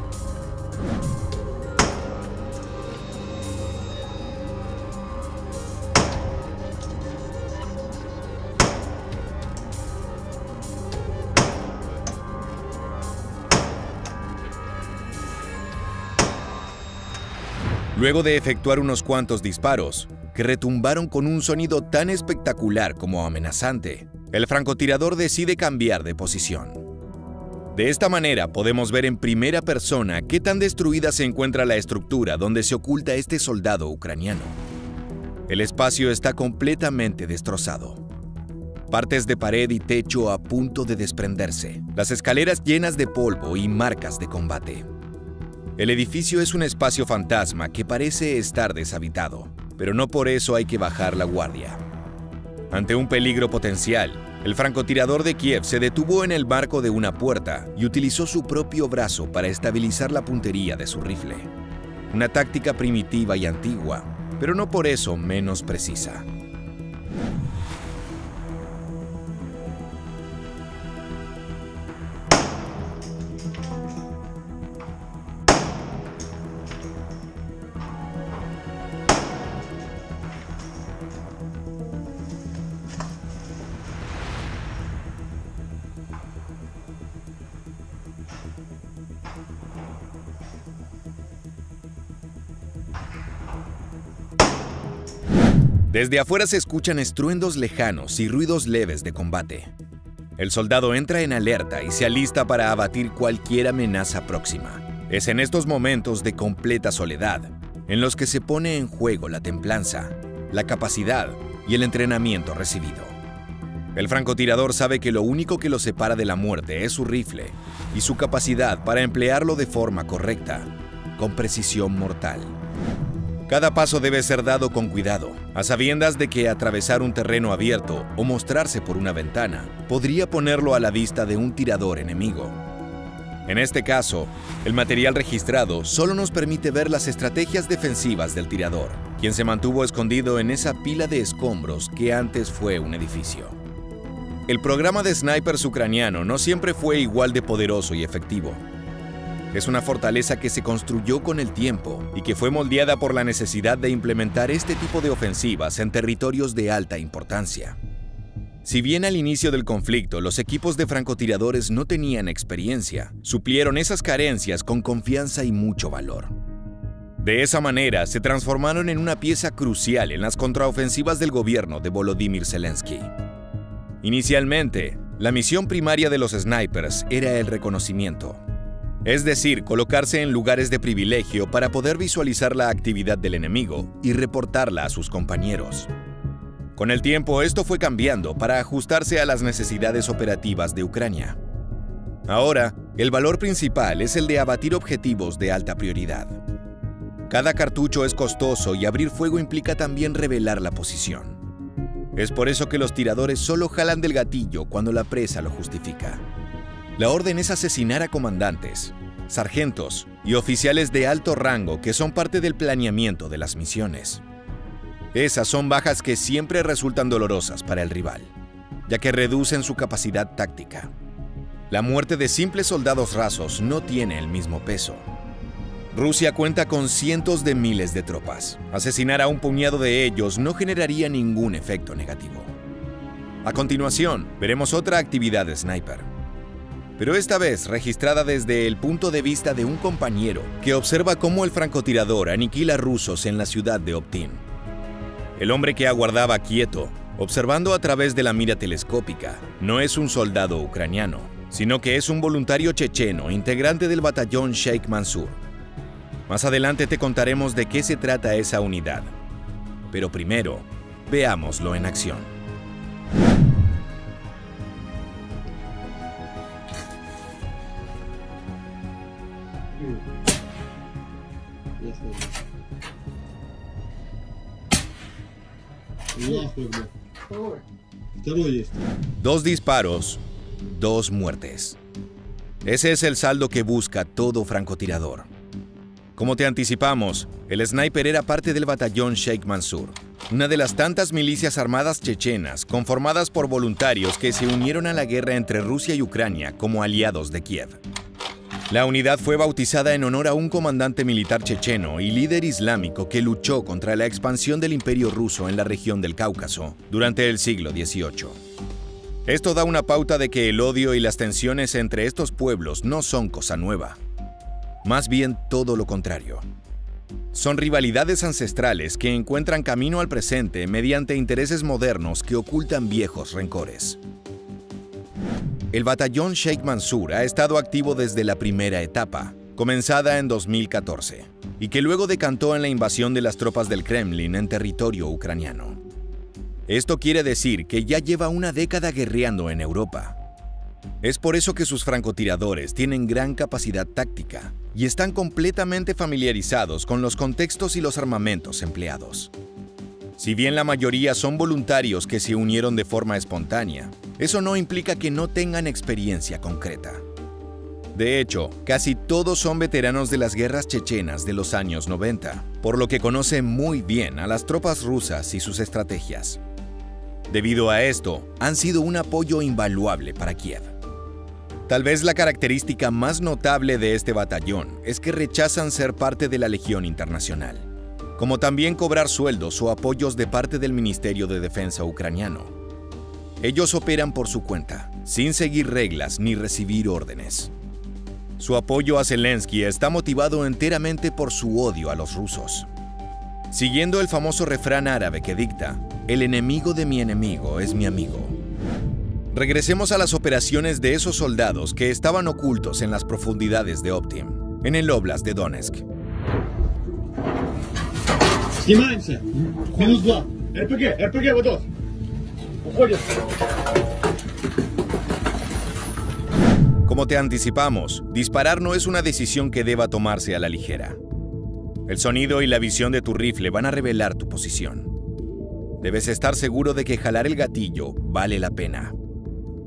Luego de efectuar unos cuantos disparos, que retumbaron con un sonido tan espectacular como amenazante, el francotirador decide cambiar de posición. De esta manera podemos ver en primera persona qué tan destruida se encuentra la estructura donde se oculta este soldado ucraniano. El espacio está completamente destrozado. Partes de pared y techo a punto de desprenderse, las escaleras llenas de polvo y marcas de combate. El edificio es un espacio fantasma que parece estar deshabitado, pero no por eso hay que bajar la guardia. Ante un peligro potencial, el francotirador de Kiev se detuvo en el marco de una puerta y utilizó su propio brazo para estabilizar la puntería de su rifle. Una táctica primitiva y antigua, pero no por eso menos precisa. Desde afuera se escuchan estruendos lejanos y ruidos leves de combate. El soldado entra en alerta y se alista para abatir cualquier amenaza próxima. Es en estos momentos de completa soledad en los que se pone en juego la templanza, la capacidad y el entrenamiento recibido. El francotirador sabe que lo único que lo separa de la muerte es su rifle y su capacidad para emplearlo de forma correcta, con precisión mortal. Cada paso debe ser dado con cuidado, a sabiendas de que atravesar un terreno abierto o mostrarse por una ventana podría ponerlo a la vista de un tirador enemigo. En este caso, el material registrado solo nos permite ver las estrategias defensivas del tirador, quien se mantuvo escondido en esa pila de escombros que antes fue un edificio. El programa de snipers ucraniano no siempre fue igual de poderoso y efectivo. Es una fortaleza que se construyó con el tiempo y que fue moldeada por la necesidad de implementar este tipo de ofensivas en territorios de alta importancia. Si bien al inicio del conflicto los equipos de francotiradores no tenían experiencia, suplieron esas carencias con confianza y mucho valor. De esa manera se transformaron en una pieza crucial en las contraofensivas del gobierno de Volodymyr Zelensky. Inicialmente, la misión primaria de los snipers era el reconocimiento. Es decir, colocarse en lugares de privilegio para poder visualizar la actividad del enemigo y reportarla a sus compañeros. Con el tiempo esto fue cambiando para ajustarse a las necesidades operativas de Ucrania. Ahora, el valor principal es el de abatir objetivos de alta prioridad. Cada cartucho es costoso y abrir fuego implica también revelar la posición. Es por eso que los tiradores solo jalan del gatillo cuando la presa lo justifica. La orden es asesinar a comandantes, sargentos y oficiales de alto rango que son parte del planeamiento de las misiones. Esas son bajas que siempre resultan dolorosas para el rival, ya que reducen su capacidad táctica. La muerte de simples soldados rasos no tiene el mismo peso. Rusia cuenta con cientos de miles de tropas. Asesinar a un puñado de ellos no generaría ningún efecto negativo. A continuación, veremos otra actividad de sniper, pero esta vez registrada desde el punto de vista de un compañero que observa cómo el francotirador aniquila rusos en la ciudad de Optin. El hombre que aguardaba quieto, observando a través de la mira telescópica, no es un soldado ucraniano, sino que es un voluntario checheno integrante del batallón Sheikh Mansour. Más adelante te contaremos de qué se trata esa unidad, pero primero, veámoslo en acción. Dos disparos 2 muertes. Ese es el saldo que busca todo francotirador. Como te anticipamos, el sniper era parte del batallón Sheikh Mansour, una de las tantas milicias armadas chechenas conformadas por voluntarios que se unieron a la guerra entre Rusia y Ucrania como aliados de Kiev. La unidad fue bautizada en honor a un comandante militar checheno y líder islámico que luchó contra la expansión del Imperio ruso en la región del Cáucaso durante el siglo XVIII. Esto da una pauta de que el odio y las tensiones entre estos pueblos no son cosa nueva. Más bien todo lo contrario. Son rivalidades ancestrales que encuentran camino al presente mediante intereses modernos que ocultan viejos rencores. El batallón Sheikh Mansour ha estado activo desde la primera etapa, comenzada en 2014, y que luego decantó en la invasión de las tropas del Kremlin en territorio ucraniano. Esto quiere decir que ya lleva una década guerreando en Europa. Es por eso que sus francotiradores tienen gran capacidad táctica y están completamente familiarizados con los contextos y los armamentos empleados. Si bien la mayoría son voluntarios que se unieron de forma espontánea, eso no implica que no tengan experiencia concreta. De hecho, casi todos son veteranos de las guerras chechenas de los años 90, por lo que conocen muy bien a las tropas rusas y sus estrategias. Debido a esto, han sido un apoyo invaluable para Kiev. Tal vez la característica más notable de este batallón es que rechazan ser parte de la Legión Internacional, como también cobrar sueldos o apoyos de parte del Ministerio de Defensa ucraniano. Ellos operan por su cuenta, sin seguir reglas ni recibir órdenes. Su apoyo a Zelensky está motivado enteramente por su odio a los rusos. Siguiendo el famoso refrán árabe que dicta, el enemigo de mi enemigo es mi amigo. Regresemos a las operaciones de esos soldados que estaban ocultos en las profundidades de Optim, en el Oblast de Donetsk. Снимаемся. Минус 2. РПГ, вот тут. Уходит. Como te anticipamos, disparar no es una decisión que deba tomarse a la ligera. El sonido y la visión de tu rifle van a revelar tu posición. Debes estar seguro de que jalar el gatillo vale la pena.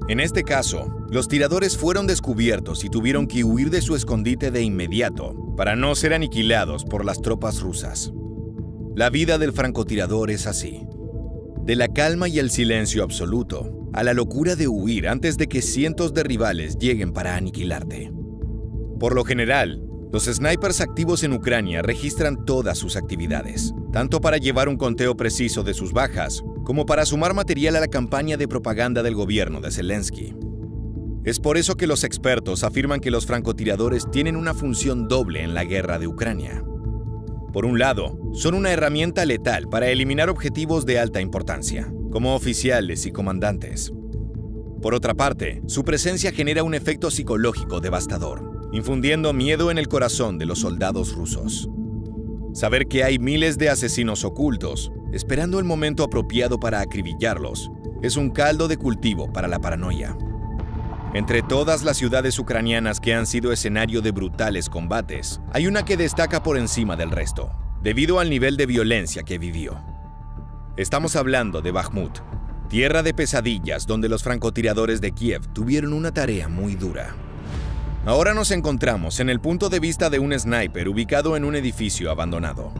En este caso, los tiradores fueron descubiertos y tuvieron que huir de su escondite de inmediato para no ser aniquilados por las tropas rusas. La vida del francotirador es así. De la calma y el silencio absoluto, a la locura de huir antes de que cientos de rivales lleguen para aniquilarte. Por lo general, los snipers activos en Ucrania registran todas sus actividades, tanto para llevar un conteo preciso de sus bajas, como para sumar material a la campaña de propaganda del gobierno de Zelensky. Es por eso que los expertos afirman que los francotiradores tienen una función doble en la guerra de Ucrania. Por un lado, son una herramienta letal para eliminar objetivos de alta importancia, como oficiales y comandantes. Por otra parte, su presencia genera un efecto psicológico devastador, infundiendo miedo en el corazón de los soldados rusos. Saber que hay miles de asesinos ocultos, esperando el momento apropiado para acribillarlos, es un caldo de cultivo para la paranoia. Entre todas las ciudades ucranianas que han sido escenario de brutales combates, hay una que destaca por encima del resto, debido al nivel de violencia que vivió. Estamos hablando de Bakhmut, tierra de pesadillas donde los francotiradores de Kiev tuvieron una tarea muy dura. Ahora nos encontramos en el punto de vista de un sniper ubicado en un edificio abandonado.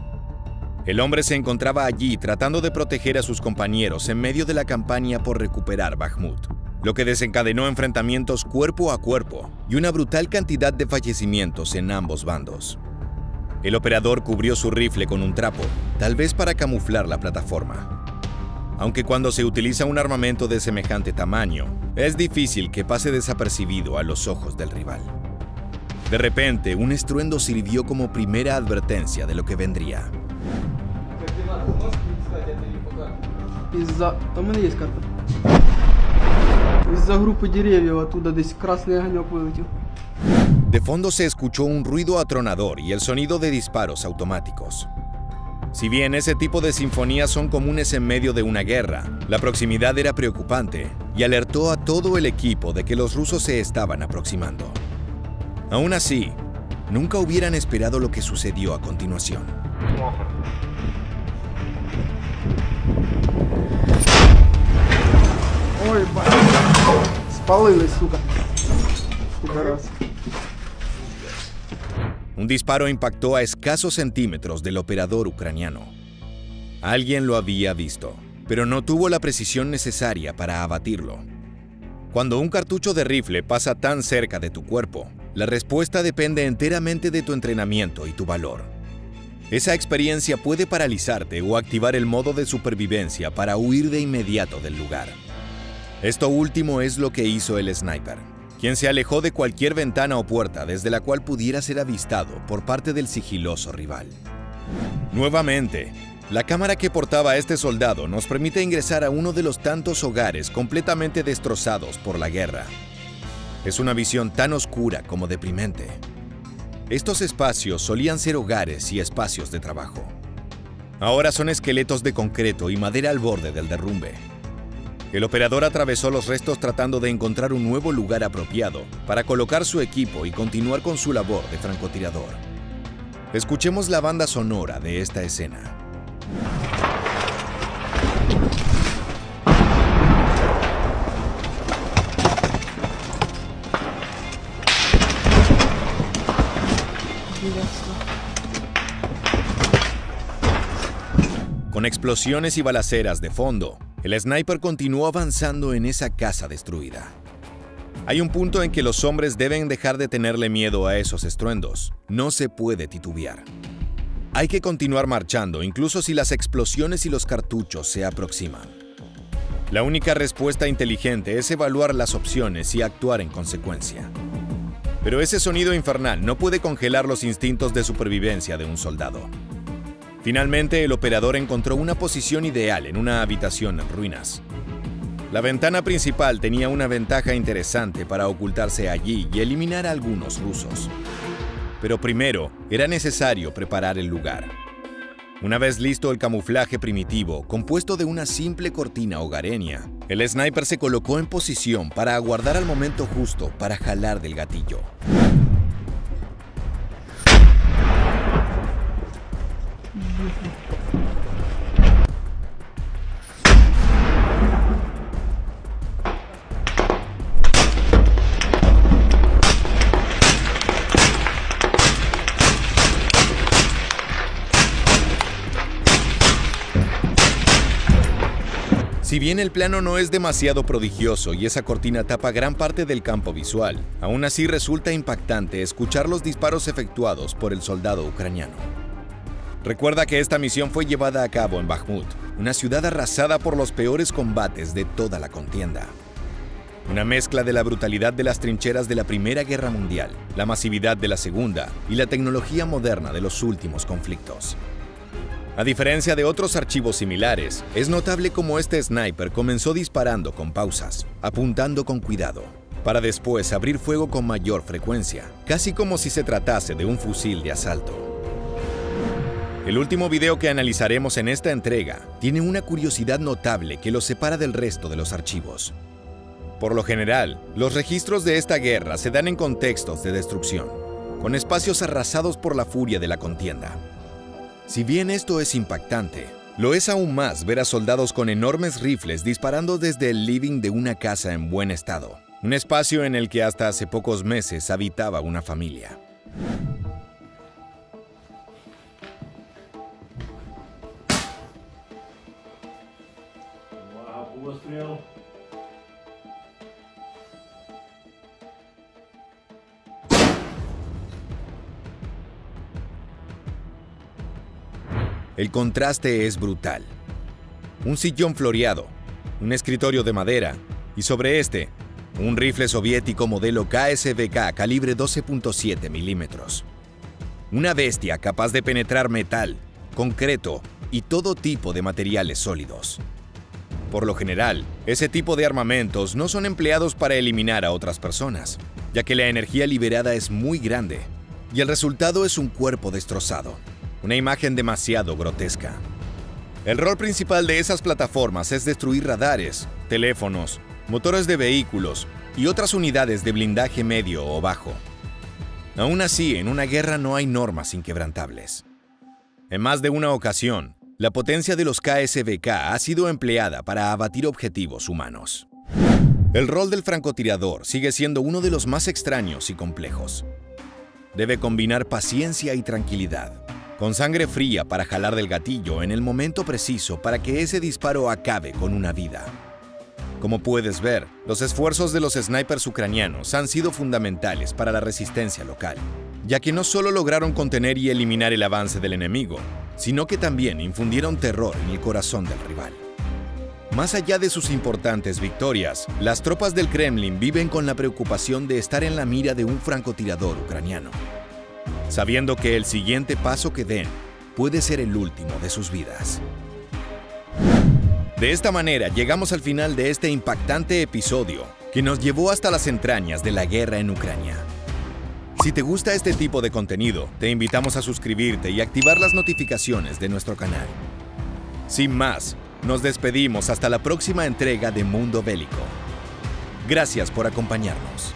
El hombre se encontraba allí tratando de proteger a sus compañeros en medio de la campaña por recuperar Bakhmut, lo que desencadenó enfrentamientos cuerpo a cuerpo y una brutal cantidad de fallecimientos en ambos bandos. El operador cubrió su rifle con un trapo, tal vez para camuflar la plataforma. Aunque cuando se utiliza un armamento de semejante tamaño, es difícil que pase desapercibido a los ojos del rival. De repente, un estruendo sirvió como primera advertencia de lo que vendría. De fondo se escuchó un ruido atronador y el sonido de disparos automáticos. Si bien ese tipo de sinfonías son comunes en medio de una guerra, la proximidad era preocupante y alertó a todo el equipo de que los rusos se estaban aproximando. Aún así, nunca hubieran esperado lo que sucedió a continuación. Спалились, сука. Пидорас. Un disparo impactó a escasos centímetros del operador ucraniano. Alguien lo había visto, pero no tuvo la precisión necesaria para abatirlo. Cuando un cartucho de rifle pasa tan cerca de tu cuerpo, la respuesta depende enteramente de tu entrenamiento y tu valor. Esa experiencia puede paralizarte o activar el modo de supervivencia para huir de inmediato del lugar. Esto último es lo que hizo el sniper, quien se alejó de cualquier ventana o puerta desde la cual pudiera ser avistado por parte del sigiloso rival. Nuevamente, la cámara que portaba este soldado nos permite ingresar a uno de los tantos hogares completamente destrozados por la guerra. Es una visión tan oscura como deprimente. Estos espacios solían ser hogares y espacios de trabajo. Ahora son esqueletos de concreto y madera al borde del derrumbe. El operador atravesó los restos tratando de encontrar un nuevo lugar apropiado para colocar su equipo y continuar con su labor de francotirador. Escuchemos la banda sonora de esta escena. Con explosiones y balaceras de fondo, el sniper continuó avanzando en esa casa destruida. Hay un punto en que los hombres deben dejar de tenerle miedo a esos estruendos. No se puede titubear. Hay que continuar marchando, incluso si las explosiones y los cartuchos se aproximan. La única respuesta inteligente es evaluar las opciones y actuar en consecuencia. Pero ese sonido infernal no puede congelar los instintos de supervivencia de un soldado. Finalmente, el operador encontró una posición ideal en una habitación en ruinas. La ventana principal tenía una ventaja interesante para ocultarse allí y eliminar a algunos rusos. Pero primero, era necesario preparar el lugar. Una vez listo el camuflaje primitivo, compuesto de una simple cortina hogareña, el sniper se colocó en posición para aguardar al momento justo para jalar del gatillo. Si bien el plano no es demasiado prodigioso y esa cortina tapa gran parte del campo visual, aún así resulta impactante escuchar los disparos efectuados por el soldado ucraniano. Recuerda que esta misión fue llevada a cabo en Bakhmut, una ciudad arrasada por los peores combates de toda la contienda. Una mezcla de la brutalidad de las trincheras de la Primera Guerra Mundial, la masividad de la Segunda y la tecnología moderna de los últimos conflictos. A diferencia de otros archivos similares, es notable cómo este sniper comenzó disparando con pausas, apuntando con cuidado, para después abrir fuego con mayor frecuencia, casi como si se tratase de un fusil de asalto. El último video que analizaremos en esta entrega tiene una curiosidad notable que lo separa del resto de los archivos. Por lo general, los registros de esta guerra se dan en contextos de destrucción, con espacios arrasados por la furia de la contienda. Si bien esto es impactante, lo es aún más ver a soldados con enormes rifles disparando desde el living de una casa en buen estado, un espacio en el que hasta hace pocos meses habitaba una familia. El contraste es brutal. Un sillón floreado, un escritorio de madera y sobre este, un rifle soviético modelo KSVK calibre 12.7 milímetros. Una bestia capaz de penetrar metal, concreto y todo tipo de materiales sólidos. Por lo general, ese tipo de armamentos no son empleados para eliminar a otras personas, ya que la energía liberada es muy grande y el resultado es un cuerpo destrozado. Una imagen demasiado grotesca. El rol principal de esas plataformas es destruir radares, teléfonos, motores de vehículos y otras unidades de blindaje medio o bajo. Aún así, en una guerra no hay normas inquebrantables. En más de una ocasión, la potencia de los KSVK ha sido empleada para abatir objetivos humanos. El rol del francotirador sigue siendo uno de los más extraños y complejos. Debe combinar paciencia y tranquilidad, con sangre fría para jalar del gatillo en el momento preciso para que ese disparo acabe con una vida. Como puedes ver, los esfuerzos de los snipers ucranianos han sido fundamentales para la resistencia local, ya que no solo lograron contener y eliminar el avance del enemigo, sino que también infundieron terror en el corazón del rival. Más allá de sus importantes victorias, las tropas del Kremlin viven con la preocupación de estar en la mira de un francotirador ucraniano, sabiendo que el siguiente paso que den puede ser el último de sus vidas. De esta manera llegamos al final de este impactante episodio que nos llevó hasta las entrañas de la guerra en Ucrania. Si te gusta este tipo de contenido, te invitamos a suscribirte y activar las notificaciones de nuestro canal. Sin más, nos despedimos hasta la próxima entrega de Mundo Bélico. Gracias por acompañarnos.